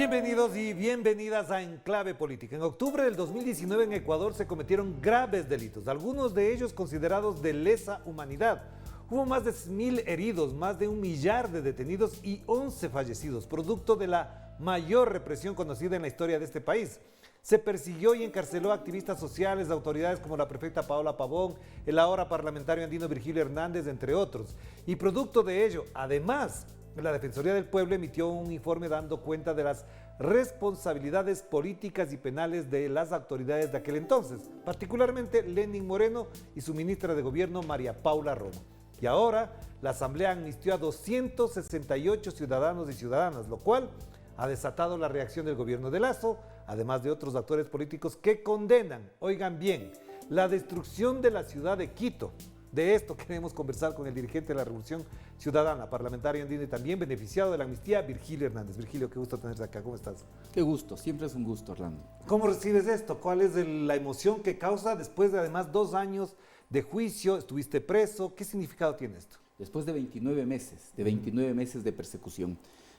Bienvenidos y bienvenidas a Enclave Política. En octubre del 2019 en Ecuador se cometieron graves delitos, algunos de ellos considerados de lesa humanidad. Hubo más de 1.000 heridos, más de 1 millar de detenidos y 11 fallecidos, producto de la mayor represión conocida en la historia de este país. Se persiguió y encarceló a activistas sociales, autoridades como la prefecta Paola Pavón, el ahora parlamentario andino Virgilio Hernández, entre otros. Y producto de ello, además, la Defensoría del Pueblo emitió un informe dando cuenta de las responsabilidades políticas y penales de las autoridades de aquel entonces, particularmente Lenín Moreno y su ministra de Gobierno, María Paula Romo. Y ahora la Asamblea amnistió a 268 ciudadanos y ciudadanas, lo cual ha desatado la reacción del gobierno de Lasso, además de otros actores políticos que condenan, oigan bien, la destrucción de la ciudad de Quito. De esto queremos conversar con el dirigente de la Revolución Ciudadana, parlamentario andino y también beneficiado de la amnistía, Virgilio Hernández. Virgilio, qué gusto tenerte acá, ¿cómo estás? Qué gusto, siempre es un gusto, Orlando. ¿Cómo recibes esto? ¿Cuál es la emoción que causa después de además 2 años de juicio? ¿Estuviste preso? ¿Qué significado tiene esto? Después de 29 meses de persecución,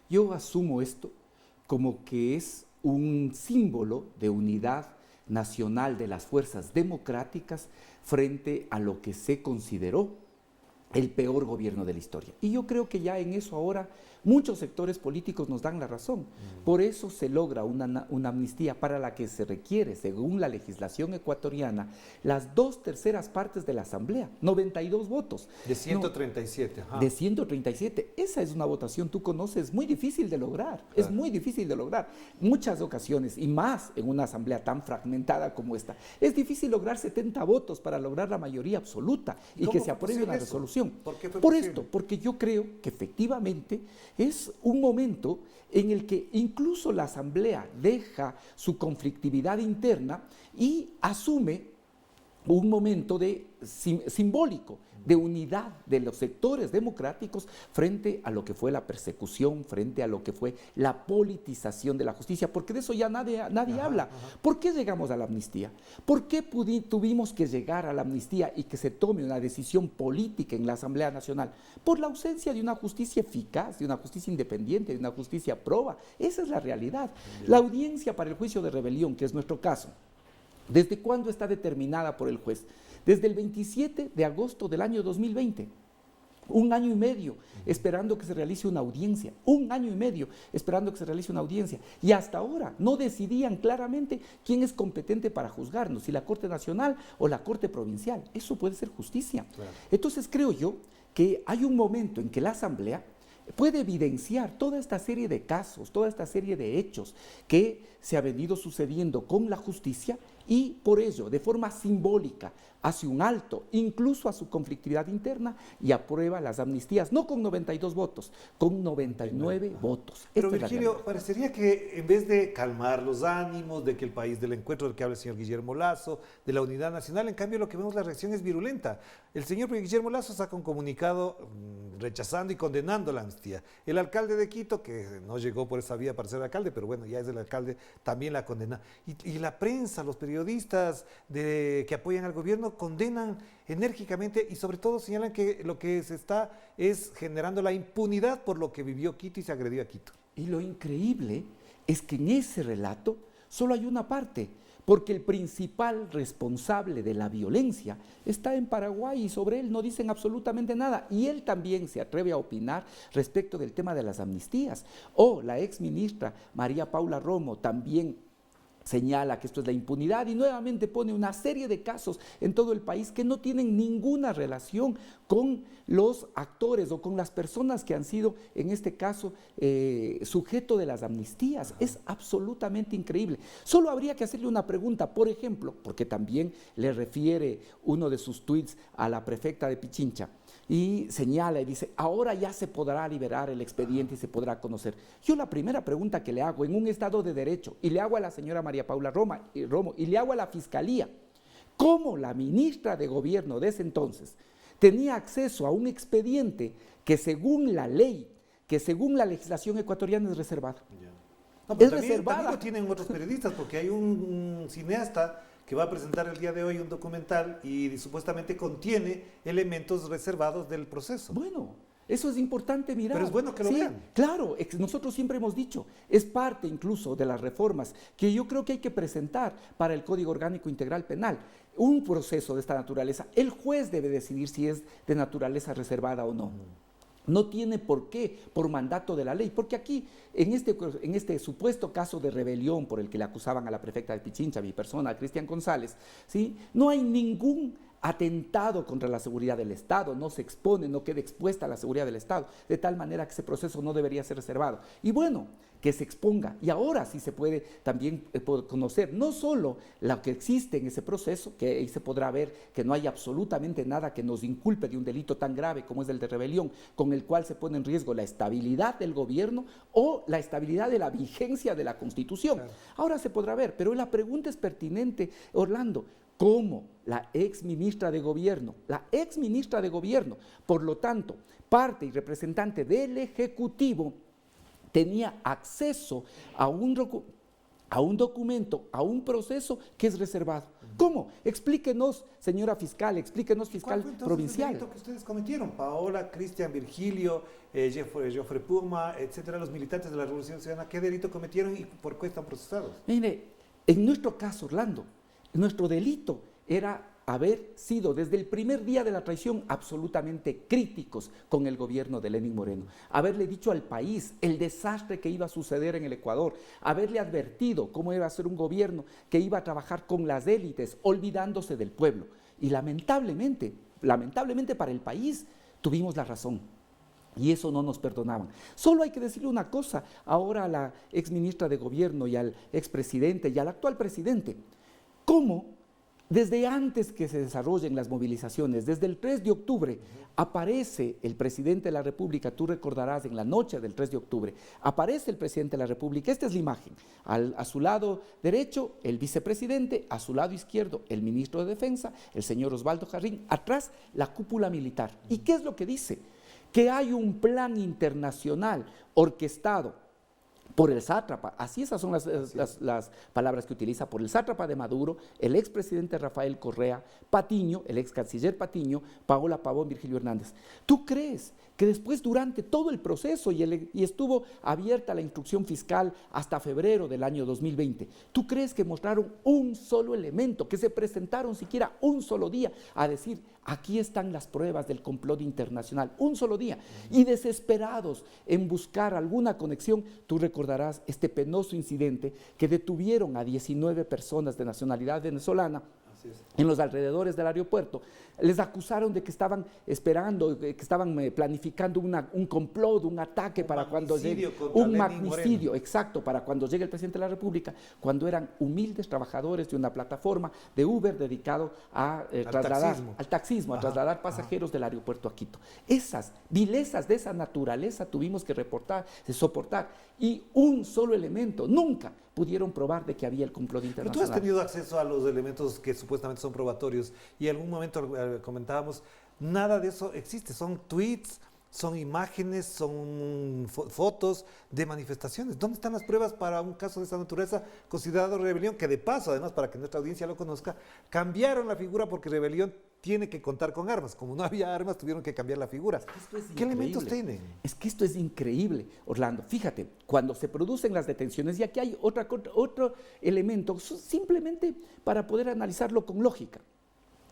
yo asumo esto como que es un símbolo de unidad nacional de las fuerzas democráticas frente a lo que se consideró el peor gobierno de la historia. Y yo creo que ya en eso ahora muchos sectores políticos nos dan la razón. Por eso se logra una amnistía para la que se requiere, según la legislación ecuatoriana, las 2/3 partes de la Asamblea, 92 votos. De 137. No, de 137. Esa es una votación, tú conoces, muy difícil de lograr. Claro. Es muy difícil de lograr. Muchas ocasiones, y más en una Asamblea tan fragmentada como esta, es difícil lograr 70 votos para lograr la mayoría absoluta y que se apruebe la resolución. ¿Por qué fue Por posible? esto, porque yo creo que efectivamente es un momento en el que incluso la Asamblea deja su conflictividad interna y asume un momento simbólico de unidad de los sectores democráticos frente a lo que fue la persecución, frente a lo que fue la politización de la justicia, porque de eso ya nadie habla. ¿Por qué llegamos a la amnistía? ¿Por qué tuvimos que llegar a la amnistía y que se tome una decisión política en la Asamblea Nacional? Por la ausencia de una justicia eficaz, de una justicia independiente, de una justicia proba. Esa es la realidad. La audiencia para el juicio de rebelión, que es nuestro caso, ¿desde cuándo está determinada por el juez? Desde el 27 de agosto del año 2020. 1 año y medio esperando que se realice una audiencia. 1 año y medio esperando que se realice una audiencia. Y hasta ahora no decidían claramente quién es competente para juzgarnos, si la Corte Nacional o la Corte Provincial. Eso puede ser justicia. Claro. Entonces creo yo que hay un momento en que la Asamblea puede evidenciar toda esta serie de casos, toda esta serie de hechos que se ha venido sucediendo con la justicia y por ello, de forma simbólica, hace un alto, incluso a su conflictividad interna y aprueba las amnistías, no con 92 votos, con 99 votos. Pero Virgilio, parecería que en vez de calmar los ánimos, de que el país del encuentro del que habla el señor Guillermo Lasso, de la unidad nacional, en cambio lo que vemos la reacción es virulenta. El señor Guillermo Lasso saca un comunicado rechazando y condenando la amnistía. El alcalde de Quito, que no llegó por esa vía para ser alcalde, pero bueno, ya es el alcalde, también la condena. Y la prensa, los periodistas que apoyan al gobierno condenan enérgicamente y sobre todo señalan que lo que se está es generando la impunidad por lo que vivió Quito y se agredió a Quito. Y lo increíble es que en ese relato solo hay una parte, porque el principal responsable de la violencia está en Paraguay y sobre él no dicen absolutamente nada. Y él también se atreve a opinar respecto del tema de las amnistías. O la exministra María Paula Romo también señala que esto es la impunidad y nuevamente pone una serie de casos en todo el país que no tienen ninguna relación con los actores o con las personas que han sido, en este caso, sujeto de las amnistías. Es absolutamente increíble. Solo habría que hacerle una pregunta, por ejemplo, porque también le refiere uno de sus tweets a la prefecta de Pichincha, y señala y dice, ahora ya se podrá liberar el expediente y se podrá conocer. Yo la primera pregunta que le hago en un Estado de Derecho, y le hago a la señora María Paula Romo, y le hago a la Fiscalía, ¿cómo la ministra de Gobierno de ese entonces tenía acceso a un expediente que según la ley, que según la legislación ecuatoriana es reservado? No, pero también lo tienen otros periodistas, porque hay un cineasta que va a presentar el día de hoy un documental y supuestamente contiene elementos reservados del proceso. Bueno, Eso es importante mirar. Pero es bueno que lo vean. Claro, nosotros siempre hemos dicho, es parte incluso de las reformas que yo creo que hay que presentar para el Código Orgánico Integral Penal. Un proceso de esta naturaleza, el juez debe decidir si es de naturaleza reservada o no. No tiene por qué, por mandato de la ley, porque aquí, en este supuesto caso de rebelión por el que le acusaban a la prefecta de Pichincha, mi persona, Cristian González, ¿sí? No hay ningún atentado contra la seguridad del Estado, no se expone, no queda expuesta a la seguridad del Estado, de tal manera que ese proceso no debería ser reservado. Y bueno, que se exponga, y ahora sí se puede también conocer no solo lo que existe en ese proceso, que ahí se podrá ver que no hay absolutamente nada que nos inculpe de un delito tan grave como es el de rebelión, con el cual se pone en riesgo la estabilidad del gobierno o la estabilidad de la vigencia de la Constitución. Claro. Ahora se podrá ver, pero la pregunta es pertinente, Orlando. ¿Cómo la ex ministra de Gobierno, por lo tanto, parte y representante del Ejecutivo, tenía acceso a un documento, a un proceso que es reservado? ¿Cómo? Explíquenos, señora fiscal, explíquenos, fiscal provincial. ¿Cuál fue el delito que ustedes cometieron? Paola, Cristian, Virgilio, Geoffrey Puma, etcétera, los militantes de la Revolución Ciudadana, ¿qué delito cometieron y por qué están procesados? Mire, en nuestro caso, Orlando, nuestro delito era haber sido desde el primer día de la traición absolutamente críticos con el gobierno de Lenín Moreno, haberle dicho al país el desastre que iba a suceder en el Ecuador, haberle advertido cómo iba a ser un gobierno que iba a trabajar con las élites, olvidándose del pueblo. Y lamentablemente para el país tuvimos la razón. Y eso no nos perdonaban. Solo hay que decirle una cosa ahora a la exministra de Gobierno y al expresidente y al actual presidente. ¿Cómo? Desde antes que se desarrollen las movilizaciones, desde el 3 de octubre, aparece el presidente de la República, tú recordarás en la noche del 3 de octubre, aparece el presidente de la República, esta es la imagen, a su lado derecho el vicepresidente, a su lado izquierdo el ministro de Defensa, el señor Osvaldo Jarrín, atrás la cúpula militar. ¿Y qué es lo que dice? Que hay un plan internacional orquestado por el sátrapa, así esas son las palabras que utiliza, por el sátrapa de Maduro, el expresidente Rafael Correa, Patiño, el ex canciller Patiño, Paola Pavón, Virgilio Hernández. ¿Tú crees que después durante todo el proceso y estuvo abierta la instrucción fiscal hasta febrero del año 2020, tú crees que mostraron un solo elemento, que se presentaron siquiera un solo día a decir aquí están las pruebas del complot internacional, un solo día, y desesperados en buscar alguna conexión? Tú recordarás este penoso incidente que detuvieron a 19 personas de nacionalidad venezolana en los alrededores del aeropuerto. Les acusaron de que estaban esperando, que estaban planificando un complot, un ataque para cuando llegue, un magnicidio, exacto, para cuando llegue el presidente de la República, cuando eran humildes trabajadores de una plataforma de Uber dedicado a trasladar pasajeros del aeropuerto a Quito. Esas vilezas de esa naturaleza tuvimos que soportar, y un solo elemento, nunca pudieron probar de que había el complot internacional. Pero tú has tenido acceso a los elementos que supuestamente son probatorios y en algún momento comentábamos, nada de eso existe, son tweets, son imágenes, son fotos de manifestaciones. ¿Dónde están las pruebas para un caso de esta naturaleza considerado rebelión? Que de paso, además, para que nuestra audiencia lo conozca, cambiaron la figura porque rebelión tiene que contar con armas. Como no había armas, tuvieron que cambiar la figura. ¿Qué elementos tienen? Es que esto es increíble, Orlando. Fíjate, cuando se producen las detenciones, y aquí hay otro elemento, simplemente para poder analizarlo con lógica.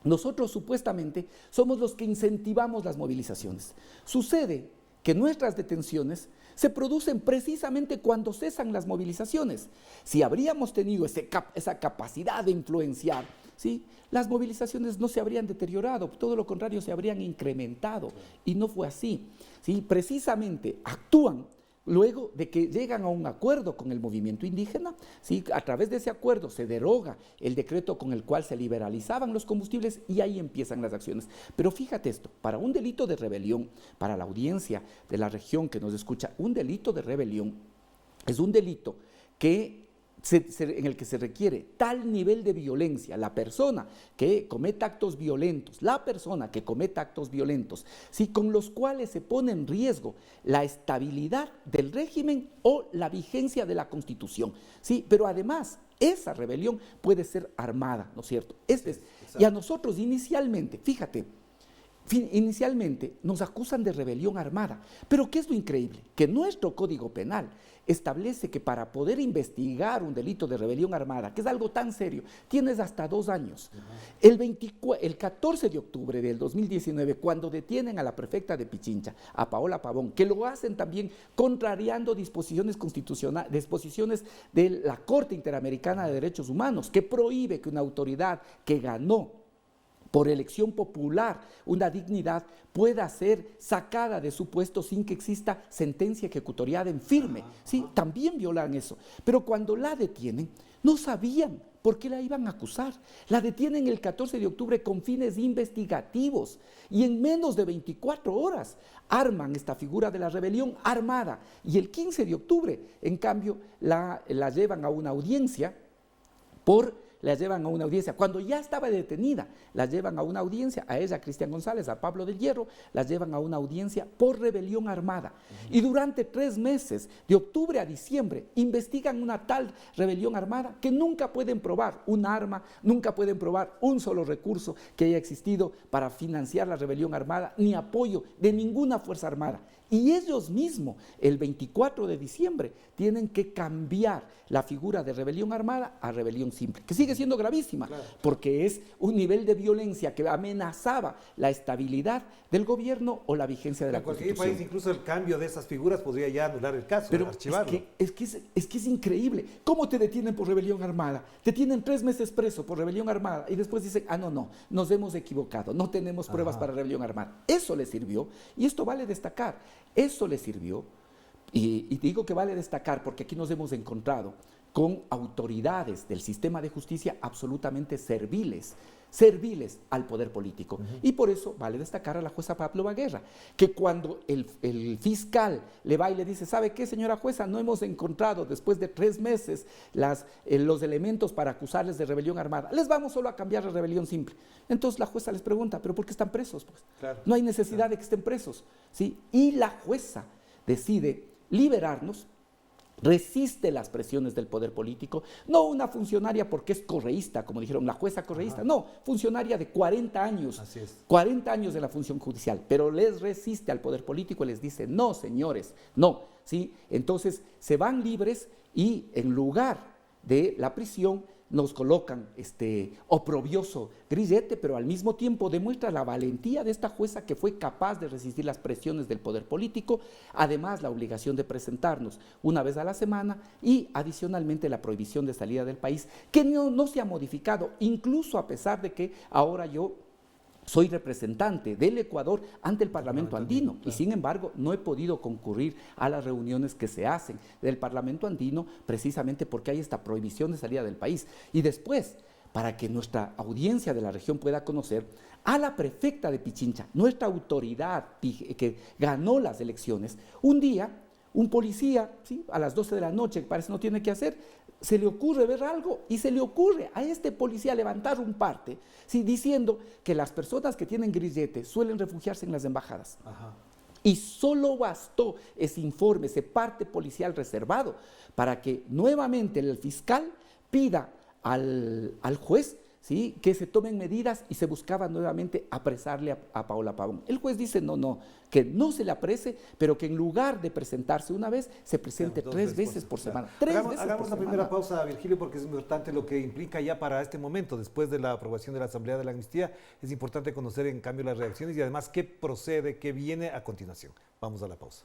Nosotros supuestamente somos los que incentivamos las movilizaciones. Sucede que nuestras detenciones se producen precisamente cuando cesan las movilizaciones. Si habríamos tenido esa capacidad de influenciar, ¿sí?, las movilizaciones no se habrían deteriorado, todo lo contrario, se habrían incrementado. Y no fue así, ¿sí? Precisamente actúan luego de que llegan a un acuerdo con el movimiento indígena, ¿sí? A través de ese acuerdo se deroga el decreto con el cual se liberalizaban los combustibles y ahí empiezan las acciones. Pero fíjate esto, para un delito de rebelión, para la audiencia de la región que nos escucha, un delito de rebelión es un delito que en el que se requiere tal nivel de violencia, la persona que cometa actos violentos, ¿sí?, con los cuales se pone en riesgo la estabilidad del régimen o la vigencia de la Constitución, ¿sí? Pero además, esa rebelión puede ser armada, ¿no es cierto? Y a nosotros inicialmente, fíjate, Inicialmente nos acusan de rebelión armada, pero ¿qué es lo increíble? Que nuestro Código Penal establece que para poder investigar un delito de rebelión armada, que es algo tan serio, tienes hasta 2 años. El 14 de octubre del 2019, cuando detienen a la prefecta de Pichincha, a Paola Pavón, que lo hacen también contrariando disposiciones constitucionales, disposiciones de la Corte Interamericana de Derechos Humanos, que prohíbe que una autoridad que ganó por elección popular una dignidad pueda ser sacada de su puesto sin que exista sentencia ejecutoriada en firme. ¿Sí? También violan eso. Pero cuando la detienen, no sabían por qué la iban a acusar. La detienen el 14 de octubre con fines investigativos y en menos de 24 horas arman esta figura de la rebelión armada. Y el 15 de octubre, en cambio, la llevan a una audiencia cuando ya estaba detenida, la llevan a una audiencia, a ella, Cristian González, a Pablo del Hierro, la llevan a una audiencia por rebelión armada. Y durante 3 meses, de octubre a diciembre, investigan una tal rebelión armada que nunca pueden probar un arma, nunca pueden probar un solo recurso que haya existido para financiar la rebelión armada, ni apoyo de ninguna fuerza armada. Y ellos mismos, el 24 de diciembre, tienen que cambiar la figura de rebelión armada a rebelión simple, que sigue siendo gravísima, claro, porque es un nivel de violencia que amenazaba la estabilidad del gobierno o la vigencia de la Constitución. En cualquier país, incluso el cambio de esas figuras podría ya anular el caso, pero archivarlo. Es que es increíble. ¿Cómo te detienen por rebelión armada? Te tienen 3 meses preso por rebelión armada y después dicen, no, nos hemos equivocado, no tenemos pruebas para rebelión armada. Eso le sirvió, y esto vale destacar, eso le sirvió, y digo que vale destacar porque aquí nos hemos encontrado con autoridades del sistema de justicia absolutamente serviles al poder político. Y por eso vale destacar a la jueza Pavlova Guerra, que cuando el fiscal le va y le dice, ¿sabe qué, señora jueza? No hemos encontrado después de 3 meses los elementos para acusarles de rebelión armada. Les vamos solo a cambiar a rebelión simple. Entonces la jueza les pregunta, ¿pero por qué están presos? Pues claro, no hay necesidad de que estén presos, ¿sí? Y la jueza decide liberarnos, resiste las presiones del poder político, no una funcionaria porque es correísta, como dijeron, la jueza correísta, no, funcionaria de 40 años, 40 años de la función judicial, pero les resiste al poder político y les dice, no, señores, no, ¿sí? Entonces se van libres y en lugar de la prisión nos colocan oprobioso grillete, pero al mismo tiempo demuestra la valentía de esta jueza que fue capaz de resistir las presiones del poder político, además la obligación de presentarnos una vez a la semana y adicionalmente la prohibición de salida del país, que no se ha modificado, incluso a pesar de que ahora yo soy representante del Ecuador ante el Parlamento andino, claro, y sin embargo no he podido concurrir a las reuniones que se hacen del Parlamento andino precisamente porque hay esta prohibición de salida del país. Y después, para que nuestra audiencia de la región pueda conocer, a la prefecta de Pichincha, nuestra autoridad que ganó las elecciones, un día un policía, ¿sí?, a las 12 de la noche, que parece no tiene que hacer, se le ocurre ver algo y se le ocurre a este policía levantar un parte, ¿sí?, diciendo que las personas que tienen grillete suelen refugiarse en las embajadas. Y solo bastó ese informe, ese parte policial reservado, para que nuevamente el fiscal pida al juez, ¿sí?, que se tomen medidas, y se buscaba nuevamente apresarle a Paola Pavón. El juez dice no, que no se le aprese, pero que en lugar de presentarse una vez, se presente 3 veces por semana. Hagamos la primera pausa, Virgilio, porque es importante lo que implica ya para este momento, después de la aprobación de la Asamblea de la Amnistía. Es importante conocer en cambio las reacciones y además qué procede, qué viene a continuación. Vamos a la pausa.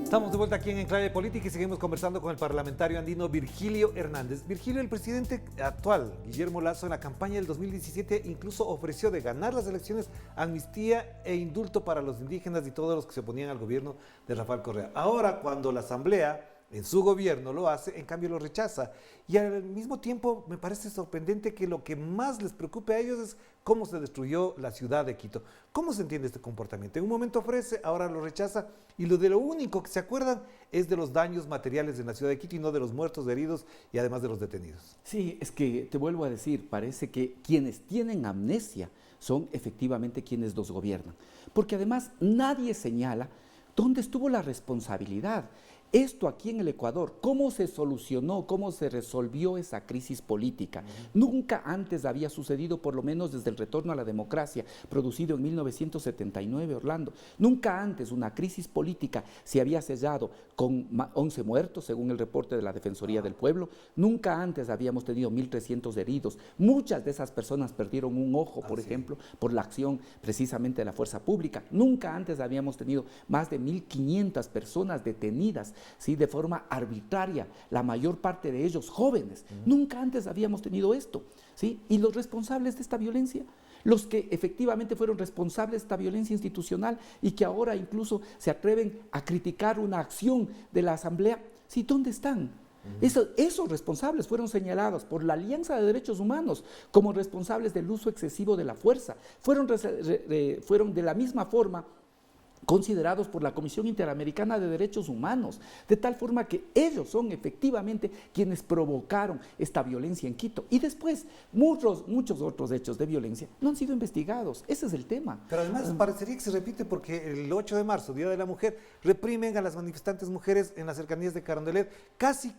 Estamos de vuelta aquí en Enclave Política y seguimos conversando con el parlamentario andino Virgilio Hernández. Virgilio, el presidente actual, Guillermo Lasso, en la campaña del 2017 incluso ofreció de ganar las elecciones amnistía e indulto para los indígenas y todos los que se oponían al gobierno de Rafael Correa. Ahora, cuando la Asamblea en su gobierno lo hace, en cambio lo rechaza. Y al mismo tiempo me parece sorprendente que lo que más les preocupe a ellos es cómo se destruyó la ciudad de Quito. ¿Cómo se entiende este comportamiento? En un momento ofrece, ahora lo rechaza, y lo único que se acuerdan es de los daños materiales en la ciudad de Quito y no de los muertos, heridos y además de los detenidos. Sí, es que te vuelvo a decir, parece que quienes tienen amnesia son efectivamente quienes los gobiernan. Porque además nadie señala dónde estuvo la responsabilidad. Esto aquí en el Ecuador, ¿cómo se solucionó, cómo se resolvió esa crisis política? Nunca antes había sucedido, por lo menos desde el retorno a la democracia, producido en 1979, Orlando. Nunca antes una crisis política se había sellado con 11 muertos, según el reporte de la Defensoría del Pueblo. Nunca antes habíamos tenido 1.300 heridos. Muchas de esas personas perdieron un ojo, por ejemplo, por la acción precisamente de la fuerza pública. Nunca antes habíamos tenido más de 1.500 personas detenidas, ¿sí?, de forma arbitraria, la mayor parte de ellos jóvenes. Nunca antes habíamos tenido esto, ¿sí? Y los responsables de esta violencia, los que efectivamente fueron responsables de esta violencia institucional y que ahora incluso se atreven a criticar una acción de la Asamblea, ¿sí?, ¿dónde están? Esos responsables fueron señalados por la Alianza de Derechos Humanos como responsables del uso excesivo de la fuerza. Fueron de la misma forma considerados por la Comisión Interamericana de Derechos Humanos, de tal forma que ellos son efectivamente quienes provocaron esta violencia en Quito. Y después, muchos otros hechos de violencia no han sido investigados. Ese es el tema. Pero además parecería que se repite porque el 8 de marzo, Día de la Mujer, reprimen a las manifestantes mujeres en las cercanías de Carondelet, casi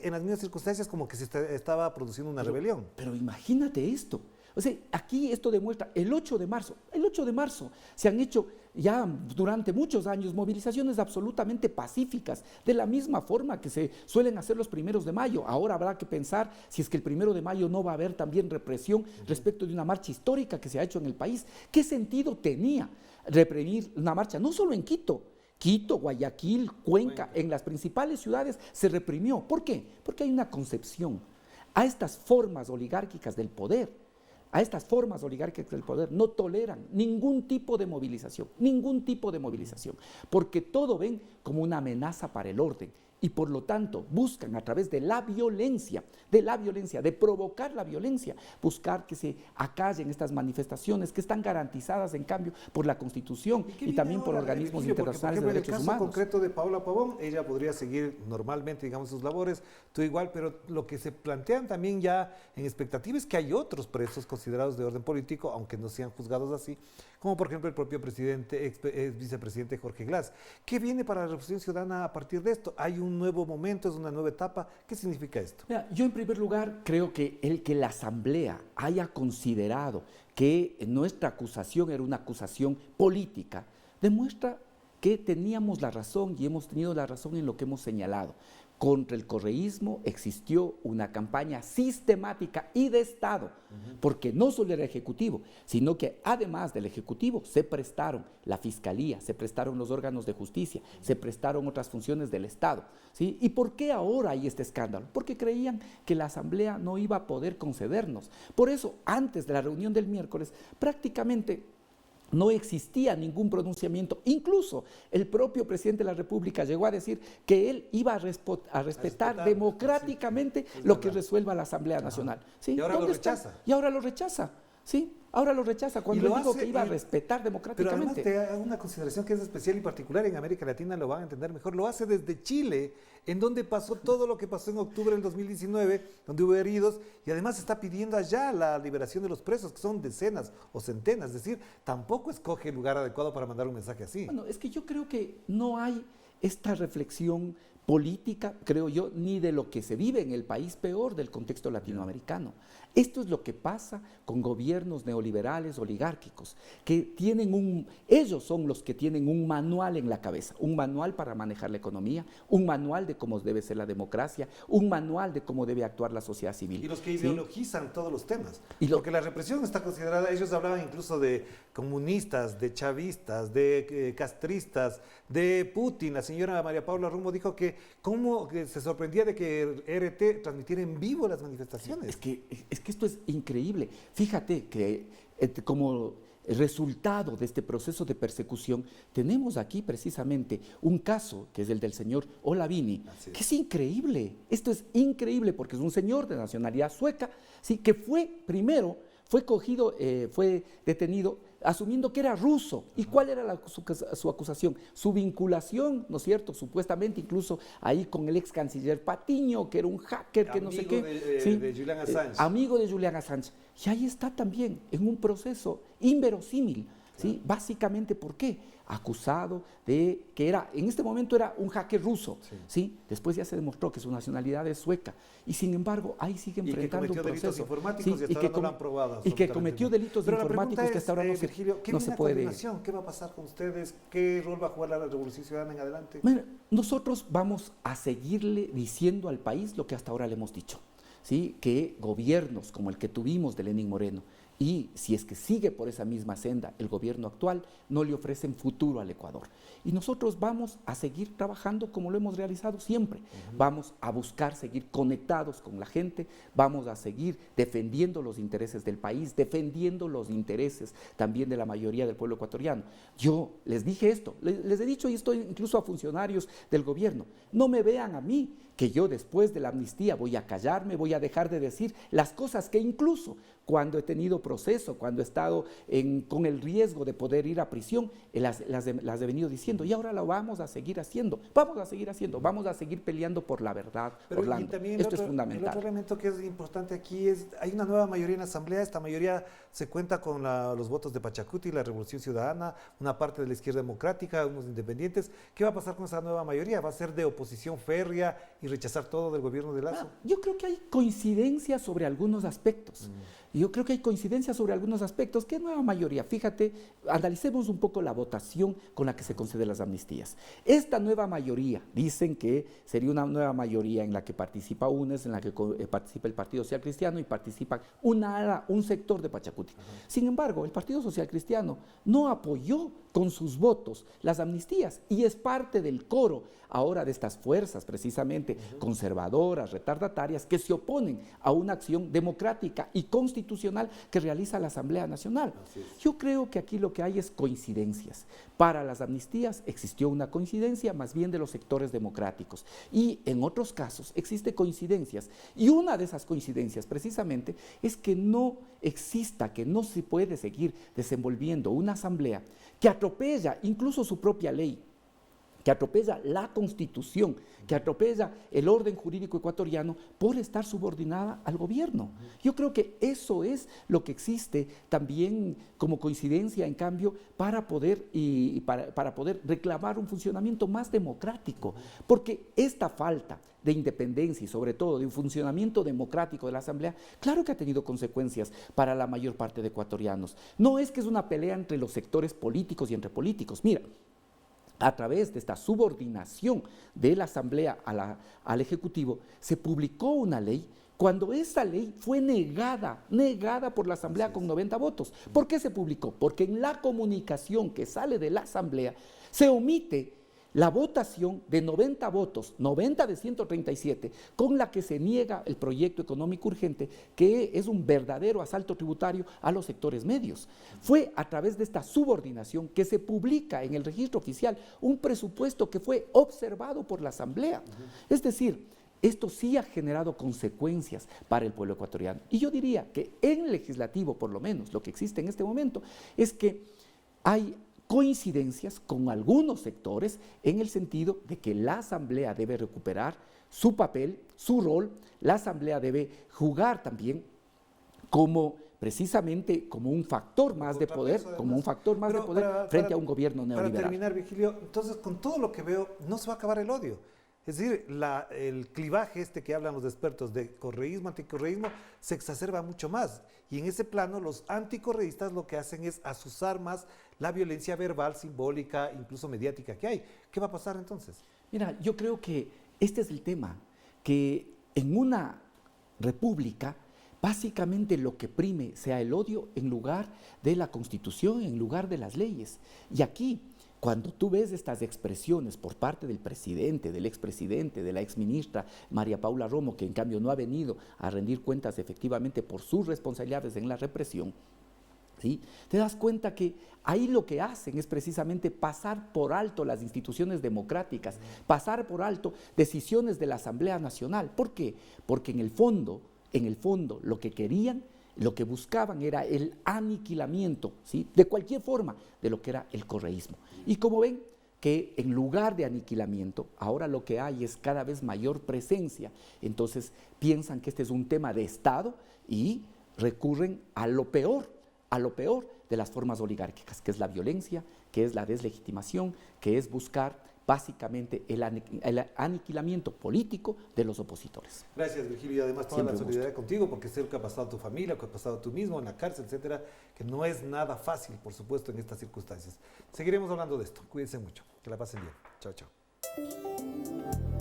en las mismas circunstancias como que se estaba produciendo una rebelión. Pero imagínate esto. O sea, aquí esto demuestra, el 8 de marzo se han hecho ya durante muchos años movilizaciones absolutamente pacíficas, de la misma forma que se suelen hacer los 1 de mayo. Ahora habrá que pensar si es que el 1 de mayo no va a haber también represión respecto de una marcha histórica que se ha hecho en el país. ¿Qué sentido tenía reprimir una marcha? No solo en Quito, Guayaquil, Cuenca, en las principales ciudades se reprimió. ¿Por qué? Porque hay una concepción a estas formas oligárquicas del poder. A estas formas oligárquicas del poder no toleran ningún tipo de movilización, porque todo ven como una amenaza para el orden y por lo tanto buscan a través de la violencia, de provocar la violencia, buscar que se acallen estas manifestaciones que están garantizadas en cambio por la Constitución y también por organismos internacionales de derechos humanos. En el caso concreto de Paula Pavón, ella podría seguir normalmente, digamos, sus labores, tú igual, pero lo que se plantean también ya en expectativa es que hay otros presos considerados de orden político, aunque no sean juzgados así, como por ejemplo el propio vicepresidente Jorge Glass. ¿Qué viene para la Revolución Ciudadana a partir de esto? ¿Hay un nuevo momento, es una nueva etapa? ¿Qué significa esto? Mira, yo en primer lugar creo que el que la Asamblea haya considerado que nuestra acusación era una acusación política, demuestra que teníamos la razón y hemos tenido la razón en lo que hemos señalado. Contra el correísmo existió una campaña sistemática y de Estado, porque no solo era Ejecutivo, sino que además del Ejecutivo se prestaron la Fiscalía, se prestaron los órganos de justicia, se prestaron otras funciones del Estado, ¿sí? ¿Y por qué ahora hay este escándalo? Porque creían que la Asamblea no iba a poder concedernos. Por eso, antes de la reunión del miércoles, prácticamente no existía ningún pronunciamiento. Incluso el propio presidente de la República llegó a decir que él iba a respetar democráticamente lo que resuelva la Asamblea Nacional. ¿Sí? Y ahora lo rechaza. Y ahora lo rechaza, ¿sí? Ahora lo rechaza cuando le digo que iba a respetar democráticamente. Pero además te hago una consideración que es especial y particular en América Latina, lo van a entender mejor. Lo hace desde Chile, en donde pasó todo lo que pasó en octubre del 2019, donde hubo heridos, y además está pidiendo allá la liberación de los presos, que son decenas o centenas. Es decir, tampoco escoge el lugar adecuado para mandar un mensaje así. Bueno, es que yo creo que no hay esta reflexión política, creo yo, ni de lo que se vive en el país, peor del contexto latinoamericano. Esto es lo que pasa con gobiernos neoliberales, oligárquicos, que ellos son los que tienen un manual en la cabeza, un manual para manejar la economía, un manual de cómo debe ser la democracia, un manual de cómo debe actuar la sociedad civil. Y los que ideologizan todos los temas, porque la represión está considerada, ellos hablaban incluso de comunistas, de chavistas, de castristas, de Putin. La señora María Paula Rumbo dijo que cómo se sorprendía de que RT transmitiera en vivo las manifestaciones. Es que esto es increíble. Fíjate que como resultado de este proceso de persecución, tenemos aquí precisamente un caso, que es el del señor Olavini, que es increíble. Esto es increíble porque es un señor de nacionalidad sueca, ¿sí?, que fue cogido, fue detenido asumiendo que era ruso. ¿Y cuál era su acusación? Su vinculación, ¿no es cierto?, supuestamente incluso ahí con el ex canciller Patiño, que era un hacker, que no sé qué. De Julian Assange. Amigo de Julian Assange. Y ahí está también, en un proceso inverosímil. ¿Sí? Básicamente, ¿por qué? Acusado de que en este momento era un hacker ruso, ¿sí? Después ya se demostró que su nacionalidad es sueca, y sin embargo ahí sigue enfrentando un proceso. Delitos informáticos, ¿sí? Y hasta ahora no lo han probado. Y que cometió delitos informáticos que hasta ahora Virgilio, no se puede. ¿Qué va a pasar con ustedes? ¿Qué rol va a jugar la Revolución Ciudadana en adelante? Bueno, nosotros vamos a seguirle diciendo al país lo que hasta ahora le hemos dicho, ¿sí? Que gobiernos como el que tuvimos de Lenín Moreno, y si es que sigue por esa misma senda el gobierno actual, no le ofrecen futuro al Ecuador. Y nosotros vamos a seguir trabajando como lo hemos realizado siempre. Vamos a buscar seguir conectados con la gente, vamos a seguir defendiendo los intereses del país, defendiendo los intereses también de la mayoría del pueblo ecuatoriano. Yo les dije esto, les he dicho esto incluso a funcionarios del gobierno: no me vean a mí que yo después de la amnistía voy a callarme, voy a dejar de decir las cosas que incluso cuando he tenido proceso, cuando he estado con el riesgo de poder ir a prisión, las he venido diciendo, y ahora lo vamos a seguir haciendo, vamos a seguir peleando por la verdad, Orlando. Esto es fundamental. El otro elemento que es importante aquí es, hay una nueva mayoría en la Asamblea, esta mayoría se cuenta con los votos de Pachacuti, la Revolución Ciudadana, una parte de la izquierda democrática, unos independientes. ¿Qué va a pasar con esa nueva mayoría? ¿Va a ser de oposición férrea y rechazar todo del gobierno de Lazo? Yo creo que hay coincidencia sobre algunos aspectos. Yo creo que hay coincidencia sobre algunos aspectos. ¿Qué nueva mayoría? Fíjate, analicemos un poco la votación con la que se conceden las amnistías. Esta nueva mayoría, dicen que sería una nueva mayoría en la que participa UNES, en la que participa el Partido Social Cristiano y participa un sector de Pachacuti. Sin embargo, el Partido Social Cristiano no apoyó con sus votos las amnistías y es parte del coro ahora de estas fuerzas precisamente conservadoras, retardatarias, que se oponen a una acción democrática y constitucional que realiza la Asamblea Nacional. Yo creo que aquí lo que hay es coincidencias. Para las amnistías existió una coincidencia más bien de los sectores democráticos, y en otros casos existe coincidencias, y una de esas coincidencias precisamente es que no se puede seguir desenvolviendo una asamblea que atropella incluso su propia ley, que atropella la Constitución, que atropella el orden jurídico ecuatoriano por estar subordinada al gobierno. Yo creo que eso es lo que existe también como coincidencia, en cambio, para poder reclamar un funcionamiento más democrático, porque esta falta de independencia y sobre todo de un funcionamiento democrático de la Asamblea, claro que ha tenido consecuencias para la mayor parte de ecuatorianos. No es que es una pelea entre los sectores políticos y entre políticos. Mira, a través de esta subordinación de la Asamblea al Ejecutivo, se publicó una ley cuando esa ley fue negada por la Asamblea con 90 votos. ¿Por qué se publicó? Porque en la comunicación que sale de la Asamblea se omite la votación de 90 votos, 90 de 137, con la que se niega el proyecto económico urgente, que es un verdadero asalto tributario a los sectores medios. Fue a través de esta subordinación que se publica en el registro oficial un presupuesto que fue observado por la Asamblea. Es decir, esto sí ha generado consecuencias para el pueblo ecuatoriano. Y yo diría que en el legislativo, por lo menos, lo que existe en este momento es que hay coincidencias con algunos sectores en el sentido de que la Asamblea debe recuperar su papel, su rol. La Asamblea debe jugar también precisamente como un factor más de poder, frente a un gobierno neoliberal. Para terminar, Virgilio, entonces con todo lo que veo, no se va a acabar el odio. Es decir, el clivaje que hablan los expertos de correísmo, anticorreísmo, se exacerba mucho más. Y en ese plano, los anticorreístas lo que hacen es azuzar más la violencia verbal, simbólica, incluso mediática que hay. ¿Qué va a pasar entonces? Mira, yo creo que este es el tema, que en una república básicamente lo que prime sea el odio en lugar de la Constitución, en lugar de las leyes. Y aquí, cuando tú ves estas expresiones por parte del presidente, del expresidente, de la exministra María Paula Romo, que en cambio no ha venido a rendir cuentas efectivamente por sus responsabilidades en la represión, ¿sí? Te das cuenta que ahí lo que hacen es precisamente pasar por alto las instituciones democráticas, pasar por alto decisiones de la Asamblea Nacional. ¿Por qué? Porque en el fondo, lo que querían, lo que buscaban era el aniquilamiento, ¿sí? De cualquier forma, de lo que era el correísmo. Y como ven, que en lugar de aniquilamiento, ahora lo que hay es cada vez mayor presencia. Entonces piensan que este es un tema de Estado y recurren a lo peor de las formas oligárquicas, que es la violencia, que es la deslegitimación, que es buscar básicamente el aniquilamiento político de los opositores. Gracias, Virgilio, y además toda la solidaridad contigo, porque sé lo que ha pasado a tu familia, lo que ha pasado tú mismo en la cárcel, etcétera, que no es nada fácil, por supuesto, en estas circunstancias. Seguiremos hablando de esto. Cuídense mucho. Que la pasen bien. Chao, chao.